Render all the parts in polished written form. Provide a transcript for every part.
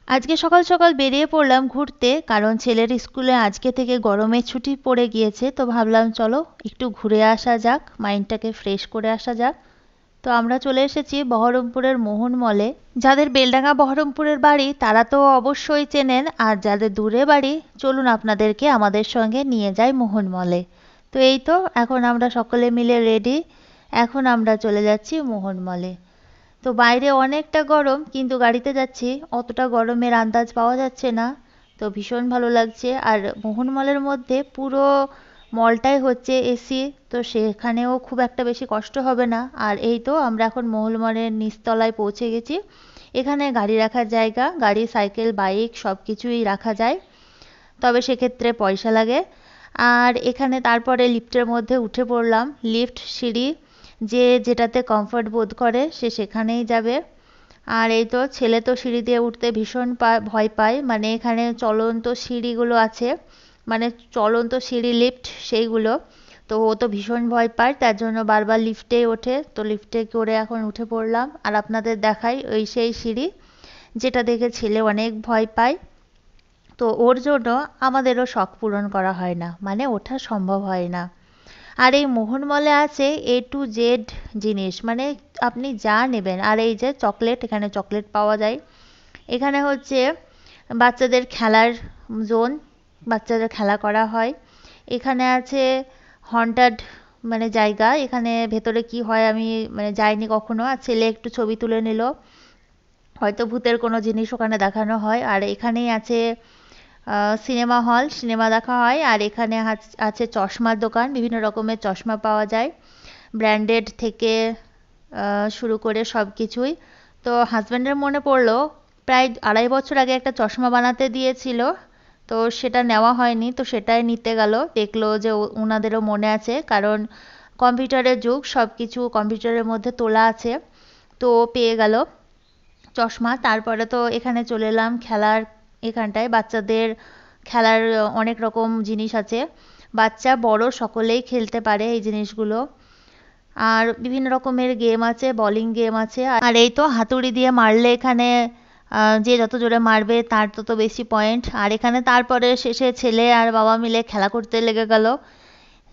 আজকে সকাল সকাল বেরিয়ে পড়লাম ঘুরতে, কারণ ছেলের স্কুলে আজকে থেকে গরমের ছুটি পড়ে গিয়েছে। তো ভাবলাম চলো একটু ঘুরে আসা যাক, মাইন্ডটাকে ফ্রেশ করে আসা যাক। তো আমরা চলে এসেছি বহরমপুরের মোহন মলে। যাদের বেলডাঙ্গা বহরমপুরের বাড়ি তারা তো অবশ্যই চেনেন, আর যাদের দূরে বাড়ি চলুন আপনাদেরকে আমাদের সঙ্গে নিয়ে যাই মোহন মলে। তো এই তো এখন আমরা সকলে মিলে রেডি, এখন আমরা চলে যাচ্ছি মোহন মলে। তো বাইরে অনেকটা গরম, কিন্তু গাড়িতে যাচ্ছি অতটা গরমের আন্দাজ পাওয়া যাচ্ছে না। তো ভীষণ ভালো লাগছে। আর মোহন মলের মধ্যে পুরো মলটাই হচ্ছে এসি, তো সেখানেও খুব একটা বেশি কষ্ট হবে না। আর এই তো আমরা এখন মোহন মলের নিচতলায় পৌঁছে গেছি। এখানে গাড়ি রাখার জায়গা, গাড়ি সাইকেল বাইক সব কিছুই রাখা যায়, তবে সেক্ষেত্রে পয়সা লাগে। আর এখানে তারপরে লিফটের মধ্যে উঠে পড়লাম। লিফট সিঁড়ি, যে যেটাতে কমফর্ট বোধ করে সে সেখানেই যাবে। আর এই তো ছেলে তো সিঁড়ি দিয়ে উঠতে ভীষণ ভয় পায়, মানে এখানে চলন্ত সিঁড়িগুলো আছে, মানে চলন্ত সিঁড়ি লিফট সেইগুলো। তো ও তো ভীষণ ভয় পায়, তার জন্য বারবার লিফটেই ওঠে। তো লিফটে করে এখন উঠে পড়লাম, আর আপনাদের দেখাই ওই সেই সিঁড়ি যেটা দেখে ছেলে অনেক ভয় পায়। তো ওর জন্য আমাদেরও শখ পূরণ করা হয় না, মানে ওঠা সম্ভব হয় না। আর এই মোহন মলে আছে A to Z জিনিস, মানে আপনি যা নেবেন। আর এই যে চকলেট, এখানে চকলেট পাওয়া যায়। এখানে হচ্ছে বাচ্চাদের খেলার জোন, বাচ্চাদের খেলা করা হয়। এখানে আছে হন্টাড, মানে জায়গা, এখানে ভেতরে কি হয় আমি মানে যাইনি কখনো। আর ছেলে একটু ছবি তুলে নিল, হয়তো ভূতের কোনো জিনিস ওখানে দেখানো হয়। আর এখানেই আছে সিনেমা হল, সিনেমা দেখা হয়। আর এখানে আছে চশমার দোকান, বিভিন্ন রকমের চশমা পাওয়া যায়, ব্র্যান্ডেড থেকে শুরু করে সব কিছুই। তো হাজব্যান্ডের মনে পড়লো প্রায় 2.5 বছর আগে একটা চশমা বানাতে দিয়েছিল, তো সেটা নেওয়া হয়নি, তো সেটাই নিতে গেল। দেখলো যে ওনাদেরও মনে আছে, কারণ কম্পিউটারের যুগ, সব কিছু কম্পিউটারের মধ্যে তোলা আছে। তো পেয়ে গেল চশমা। তারপরে তো এখানে চলে এলাম খেলার এখানটায়, বাচ্চাদের খেলার অনেক রকম জিনিস আছে, বাচ্চা বড় সকলেই খেলতে পারে এই জিনিসগুলো। আর বিভিন্ন রকমের গেম আছে, বোলিং গেম আছে। আর এই তো হাতুড়ি দিয়ে মারলে এখানে যে যত জোরে মারবে তার তত বেশি পয়েন্ট। আর এখানে তারপরে শেষে ছেলে আর বাবা মিলে খেলা করতে লেগে গেল।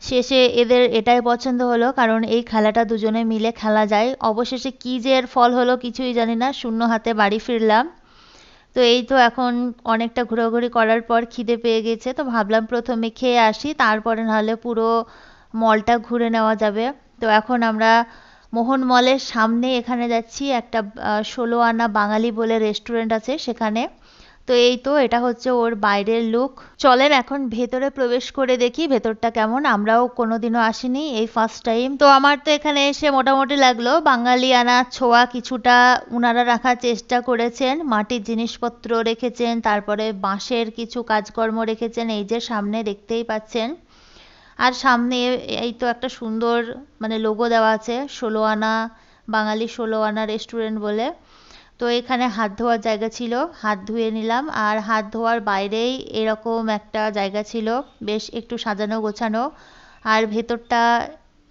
শেষে এদের এটাই পছন্দ হলো, কারণ এই খেলাটা দুজনে মিলে খেলা যায়। অবশেষে কি যে এর ফল হলো কিছুই জানি না, শূন্য হাতে বাড়ি ফিরলাম। তো এই তো এখন অনেকটা ঘোরাঘুরি করার পর খিদে পেয়ে গেছে, তো ভাবলাম প্রথমে খেয়ে আসি, তারপরে নাহলে পুরো মলটা ঘুরে নেওয়া যাবে। তো এখন আমরা মোহন মলের সামনে এখানে যাচ্ছি, একটা 16 আনা বাঙালি বলে রেস্টুরেন্ট আছে সেখানে। তো এই তো এটা হচ্ছে ওর বাইরের লুক। চলেন এখন ভেতরে প্রবেশ করে দেখি ভেতরটা কেমন, আমরাও কোনোদিনও আসিনি, এই ফার্স্ট টাইম। তো আমার তো এখানে এসে মোটামুটি লাগলো, বাঙালিয়ানা ছোঁয়া কিছুটা উনারা রাখার চেষ্টা করেছেন। মাটির জিনিসপত্র রেখেছেন, তারপরে বাঁশের কিছু কাজকর্ম রেখেছেন, এই যে সামনে দেখতেই পাচ্ছেন। আর সামনে এই তো একটা সুন্দর মানে লোগো দেওয়া আছে, 16 আনা বাঙালি 16 আনা রেস্টুরেন্ট বলে। তো এখানে হাত ধোয়ার জায়গা ছিল, হাত ধুয়ে নিলাম। আর হাত ধোয়ার বাইরেই এরকম একটা জায়গা ছিল, বেশ একটু সাজানো গোছানো। আর ভেতরটা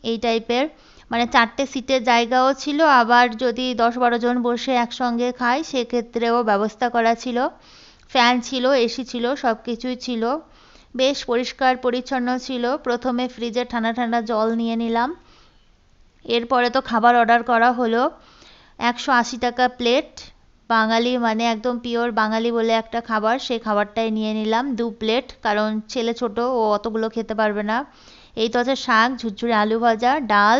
এই টাইপের, মানে 4টে সিটের জায়গাও ছিল, আবার যদি 10-12 জন বসে একসঙ্গে খায় সেক্ষেত্রেও ব্যবস্থা করা ছিল। ফ্যান ছিল, এসি ছিল, সব কিছুই ছিল, বেশ পরিষ্কার পরিচ্ছন্ন ছিল। প্রথমে ফ্রিজে ঠান্ডা ঠান্ডা জল নিয়ে নিলাম, এরপরে তো খাবার অর্ডার করা হলো। 180 টাকা প্লেট, বাঙালি মানে একদম পিওর বাঙালি বলে একটা খাবার, সেই খাবারটাই নিয়ে নিলাম 2 প্লেট, কারণ ছেলে ছোট, ও অতগুলো খেতে পারবে না। এই তো আছে শাক, ঝুরঝুরে আলু ভাজা, ডাল,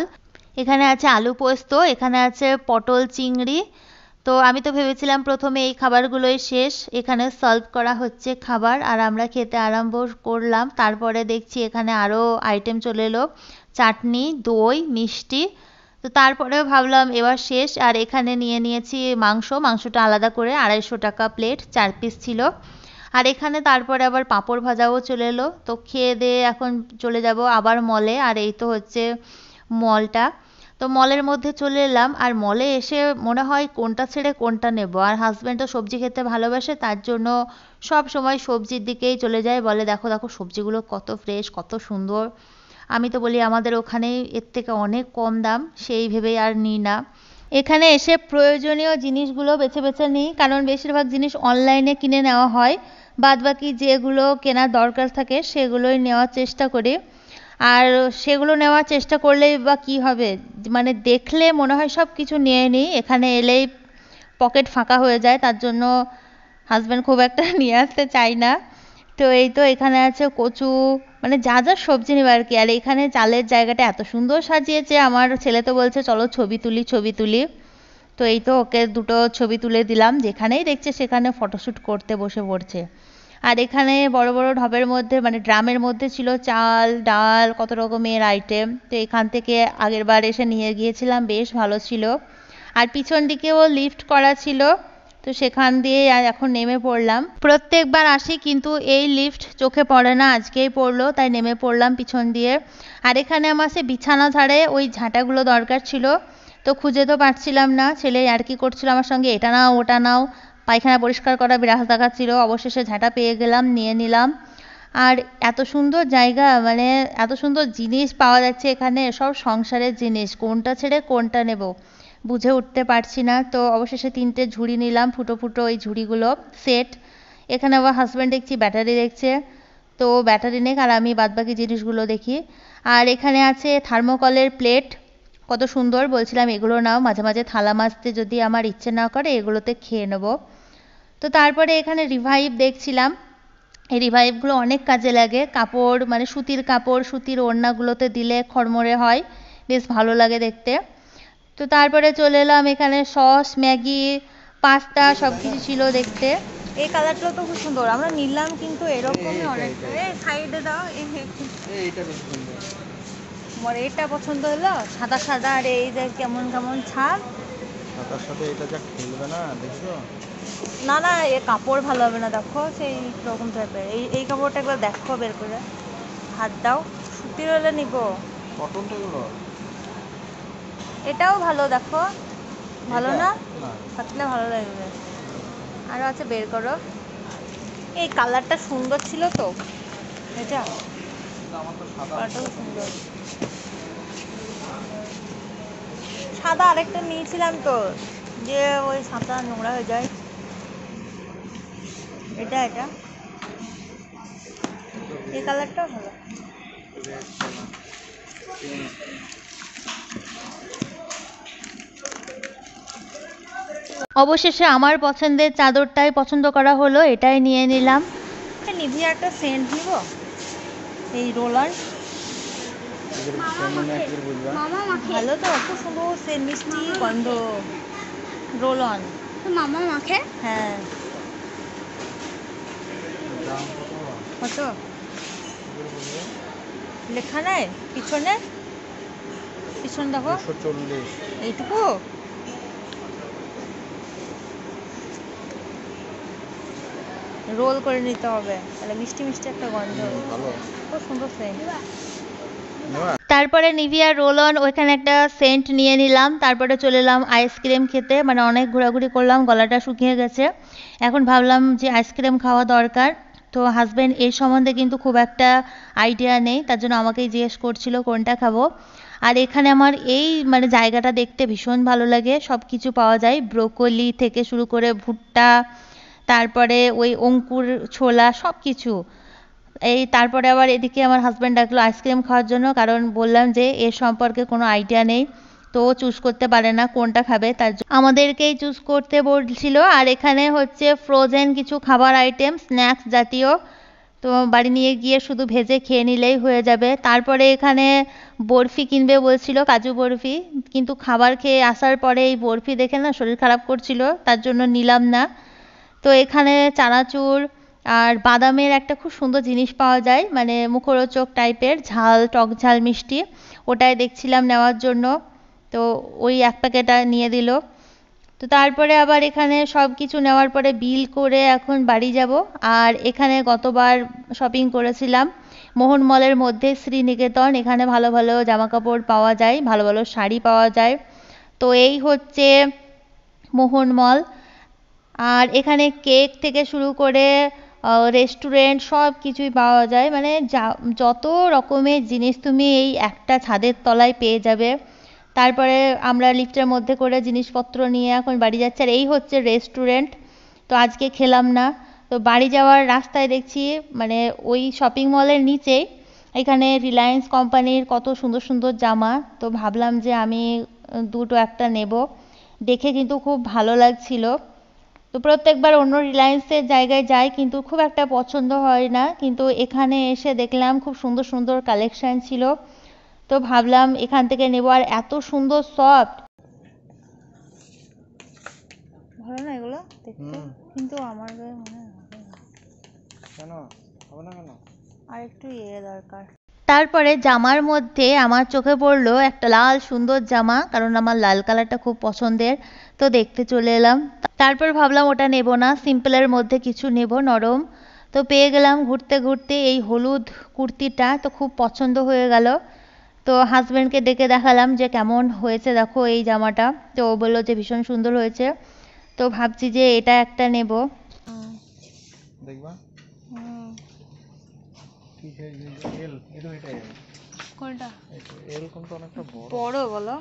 এখানে আছে আলু পোস্ত, এখানে আছে পটল চিংড়ি। তো আমি তো ভেবেছিলাম প্রথমে এই খাবারগুলোই শেষ, এখানে সার্ভ করা হচ্ছে খাবার, আর আমরা খেতে আরম্ভ করলাম। তারপরে দেখছি এখানে আরও আইটেম চলে এলো, চাটনি, দই, মিষ্টি। তো তারপরেও ভাবলাম এবার শেষ, আর এখানে নিয়ে নিয়েছি মাংস, মাংসটা আলাদা করে 250 টাকা প্লেট, 4 পিস ছিল। আর এখানে তারপরে আবার পাঁপড় ভাজাও চলে এলো। তো খেয়ে দিয়ে এখন চলে যাব আবার মলে। আর এই তো হচ্ছে মলটা। তো মলের মধ্যে চলে এলাম, আর মলে এসে মনে হয় কোনটা ছেড়ে কোনটা নেব। আর হাজব্যান্ড তো সবজি খেতে ভালোবাসে, তার জন্য সব সময় সবজির দিকেই চলে যায়, বলে দেখো দেখো সবজিগুলো কত ফ্রেশ কত সুন্দর। আমি তো বলি আমাদের ওখানেই এর থেকে অনেক কম দাম, সেই ভেবেই আর নিই না। এখানে এসে প্রয়োজনীয় জিনিসগুলো বেছে বেছে নিই, কারণ বেশিরভাগ জিনিস অনলাইনে কিনে নেওয়া হয়, বাদবাকি যেগুলো কেনার দরকার থাকে সেগুলোই নেওয়ার চেষ্টা করি। আর সেগুলো নেওয়ার চেষ্টা করলেই বা কী হবে, মানে দেখলে মনে হয় সব কিছু নিয়ে নিই, এখানে এলেই পকেট ফাঁকা হয়ে যায়, তার জন্য হাজব্যান্ড খুব একটা নিয়ে আসতে চায় না। তো এই তো এখানে আছে কচু, মানে যা যা সবজি নেবে আর কি। আর এখানে চালের জায়গাটা এত সুন্দর সাজিয়েছে, আমার ছেলে তো বলছে চলো ছবি তুলি ছবি তুলি। তো এই তো ওকে দুটো ছবি তুলে দিলাম, যেখানেই দেখছে সেখানে ফটোশ্যুট করতে বসে পড়ছে। আর এখানে বড় বড় ঢবের মধ্যে মানে ড্রামের মধ্যে ছিল চাল ডাল কত রকমের আইটেম, তো এখান থেকে আগের বার এসে নিয়ে গিয়েছিলাম, বেশ ভালো ছিল। আর পিছন দিকেও লিফট করা ছিল, তো সেখান দিয়ে এখন নেমে পড়লাম। প্রত্যেকবার আসি কিন্তু এই লিফট চোখে পড়ে না, আজকেই পড়লো তাই নেমে পড়লাম পিছন দিয়ে। আর এখানে আমার সে বিছানা ধারে ওই ঝাঁটাগুলো দরকার ছিল, তো খুঁজে তো পাচ্ছিলাম না, ছেলে আর কি করছিল আমার সঙ্গে, এটা নাও ওটা নাও, পায়খানা পরিষ্কার করা বিরাস দেখাচ্ছিল, অবশেষে ঝাঁটা পেয়ে গেলাম, নিয়ে নিলাম। আর এত সুন্দর জায়গা, মানে এত সুন্দর জিনিস পাওয়া যাচ্ছে এখানে, সব সংসারের জিনিস, কোনটা ছেড়ে কোনটা নেব বুঝে উঠতে পারছি না। তো অবশেষে 3টে ঝুড়ি নিলাম, ফুটো ফুটো ওই ঝুড়িগুলো সেট। এখানে আবার হাজব্যান্ড দেখছি ব্যাটারি দেখছে, তো ব্যাটারি নেই, আর আমি বাদবাকি জিনিসগুলো দেখি। আর এখানে আছে থার্মোকলের প্লেট, কত সুন্দর, বলছিলাম এগুলো নাও, মাঝে মাঝে থালা মাজতে যদি আমার ইচ্ছে না করে এগুলোতে খেয়ে নেবো। তো তারপরে এখানে রিভাইভ দেখছিলাম, এই রিভাইভগুলো অনেক কাজে লাগে, কাপড় মানে সুতির কাপড় সুতির ওড়নাগুলোতে দিলে খড়মড়ে হয়, বেশ ভালো লাগে দেখতে। তো তারপরে চলে এলাম এখানে, সস ম্যাগি পাস্তা সব কিছু ছিল দেখতে। এই কালারটাও তো খুব সুন্দর, আমরা নিলাম কিন্তু এরকমই অনেকটা, এই সাইডে দাও, এইটা বেশি সুন্দর, আমার এটা পছন্দ হলো, সাদা সাদা, আর এই যে কেমন কেমন ছাপ, সাদার সাথে এটা যা খেলবে না দেখছো, না না এ কাপড় ভালো হবে না, দেখো সেই রকম টাইপের, এই কাপড়টা একবার দেখো বের করে, হাত দাও, সুতির হলে নিব, কটন তো এগুলো, এটাও ভালো দেখো, ভালো না, থাকলে ভালো লাগবে। আরও আছে, বের করো, এই কালারটা সুন্দর ছিল তো, এটা কালারটাও সুন্দর, সাদা আরেকটা নিয়েছিলাম তো, যে ওই সাদা নোংরা হয়ে যায়, এটা এটা এই কালারটাও ভালো। অবশেষে আমার পছন্দের চাদরটাই পছন্দ করা হলো, এটাই নিয়ে নিলাম। নিভিয়া একটা সেন্ট নিব, এই রোলার, ভালো তো, খুব সুন্দর সেন্ট, মিষ্টি গন্ধ, রোল অন, মামা মাখে, হ্যাঁ কত লেখা নেই পিছনে, পিছন দেখো, 240, এইটুকু, রোল করে নিতে হবে, তাহলে মিষ্টি মিষ্টি একটা গন্ধ, খুব সুন্দর সেন্ট। তারপরে নিভিয়া রোল অন, ওইখানে একটা সেন্ট নিয়ে নিলাম, তারপরে চলে এলাম আইসক্রিম খেতে, মানে অনেক ঘোরাঘুরি করলাম, গলাটা শুকিয়ে গেছে, এখন ভাবলাম যে আইসক্রিম খাওয়া দরকার। তো হাজব্যান্ড এর সম্বন্ধে কিন্তু খুব একটা আইডিয়া নেই, তার জন্য আমাকেই জিজ্ঞেস করছিল কোনটা খাবো। আর এখানে আমার এই মানে জায়গাটা দেখতে ভীষণ ভালো লাগে, সব কিছু পাওয়া যায়, ব্রোকলি থেকে শুরু করে ভুট্টা, তারপরে ওই অঙ্কুর ছোলা সব কিছু। এই তারপরে আবার এদিকে আমার হাজব্যান্ড ডাকলো আইসক্রিম খাওয়ার জন্য, কারণ বললাম যে এর সম্পর্কে কোনো আইডিয়া নেই, তো চুজ করতে পারে না কোনটা খাবে, তার জন্য আমাদেরকেই চুজ করতে বলছিল। আর এখানে হচ্ছে ফ্রোজেন কিছু খাবার আইটেম, স্ন্যাক্স জাতীয়, তো বাড়ি নিয়ে গিয়ে শুধু ভেজে খেয়ে নিলেই হয়ে যাবে। তারপরে এখানে বরফি কিনবে বলছিল, কাজু বরফি, কিন্তু খাবার খেয়ে আসার পরে এই বরফি দেখে না শরীর খারাপ করছিল, তার জন্য নিলাম না। তো এখানে চানাচুর আর বাদামের একটা খুব সুন্দর জিনিস পাওয়া যায়, মানে মুখরোচক টাইপের, ঝাল টক ঝাল মিষ্টি, ওটাই দেখছিলাম নেওয়ার জন্য, তো ওই এক প্যাকেট নিয়ে দিল। তো তারপরে আবার এখানে সব কিছু নেওয়ার পরে বিল করে এখন বাড়ি যাব। আর এখানে গতবার শপিং করেছিলাম মোহন মলের মধ্যে শ্রীনিকেতন, এখানে ভালো ভালো জামা কাপড় পাওয়া যায়, ভালো ভালো শাড়ি পাওয়া যায়। তো এই হচ্ছে মোহন মল। আর এখানে কেক থেকে শুরু করে রেস্টুরেন্ট সব কিছুই পাওয়া যায়, মানে যত রকমের জিনিস তুমি এই একটা ছাদের তলায় পেয়ে যাবে। তারপরে আমরা লিফটের মধ্যে করে জিনিসপত্র নিয়ে এখন বাড়ি যাচ্ছি, আর এই হচ্ছে রেস্টুরেন্ট। তো আজকে খেলাম না। তো বাড়ি যাওয়ার রাস্তায় দেখছি মানে ওই শপিং মলের নিচেই এখানে রিলায়েন্স কোম্পানির কত সুন্দর সুন্দর জামা। তো ভাবলাম যে আমি দুটো একটা নেব, দেখে কিন্তু খুব ভালো লাগছিল। তো প্রত্যেকবার অন্য রিলায়েন্সের জায়গায় যাই কিন্তু খুব একটা পছন্দ হয় না, কিন্তু এখানে এসে দেখলাম খুব সুন্দর সুন্দর কালেকশন ছিল। তো ভাবলাম এখান থেকে নেব, আর এত সুন্দর সফট। ভালো না এগুলো দেখতে, কিন্তু আমার গায়ে মনে হয় হবে না। কেন হবে না কেন? আর একটু দরকার। তারপরে জামার মধ্যে আমার চোখে পড়লো একটা লাল সুন্দর জামা, কারণ আমার লাল কালারটা খুব পছন্দের। তো দেখতে চলে এলাম। তারপর ভাবলাম ওটা নেব না, সিম্পলের মধ্যে কিছু নেব নরম। তো পেয়ে গেলাম ঘুরতে ঘুরতে এই হলুদ কুর্তিটা, তো খুব পছন্দ হয়ে গেল। তো হাজব্যান্ডকে ডেকে দেখালাম যে কেমন হয়েছে দেখো এই জামাটা। তো ও বললো যে ভীষণ সুন্দর হয়েছে। তো ভাবছি যে এটা একটা নেব। দেখবা কোনটা এল কোনটা অনেকটা বড় বলো,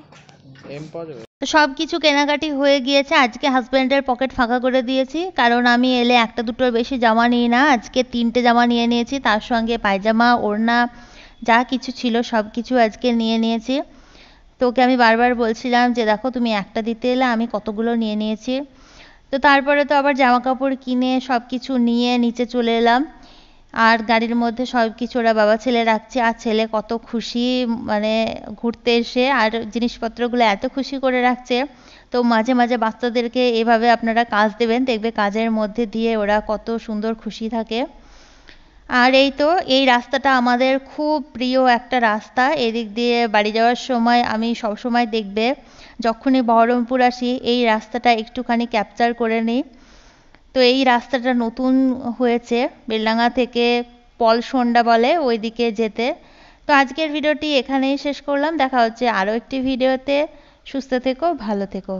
এম পাওয়া যাবে। তো সব কিছু কেনাকাটি হয়ে গিয়েছে। আজকে হাজব্যান্ডের পকেট ফাঁকা করে দিয়েছি, কারণ আমি এলে একটা দুটোর বেশি জামা নিই না। আজকে 3টে জামা নিয়ে নিয়েছি, তার সঙ্গে পায়জামা ওড়না যা কিছু ছিল সব কিছু আজকে নিয়ে নিয়েছি। তো ওকে আমি বারবার বলছিলাম যে দেখো তুমি একটা দিতে এলে আমি কতগুলো নিয়ে নিয়েছি। তো তারপরে তো আবার জামা কাপড় কিনে সব কিছু নিয়ে নিচে চলে এলাম, আর গাড়ির মধ্যে সব কিছু ওরা বাবা ছেলে রাখছে। আর ছেলে কত খুশি, মানে ঘুরতে এসে আর জিনিসপত্রগুলো এত খুশি করে রাখছে। তো মাঝে মাঝে বাচ্চাদেরকে এভাবে আপনারা কাজ দেবেন, দেখবে কাজের মধ্যে দিয়ে ওরা কত সুন্দর খুশি থাকে। আর এই তো এই রাস্তাটা আমাদের খুব প্রিয় একটা রাস্তা, এদিক দিয়ে বাড়ি যাওয়ার সময় আমি সব সময় দেখবে যখনই বহরমপুর আসি এই রাস্তাটা একটুখানি ক্যাপচার করে নিই। তো এই রাস্তাটা নতুন হয়েছে বেলডাঙ্গা থেকে পলসন্ডা বলে ওইদিকে যেতে। তো আজকের ভিডিওটি এখানেই শেষ করলাম, দেখা হচ্ছে আরও একটি ভিডিওতে। সুস্থ থেকো, ভালো থেকো।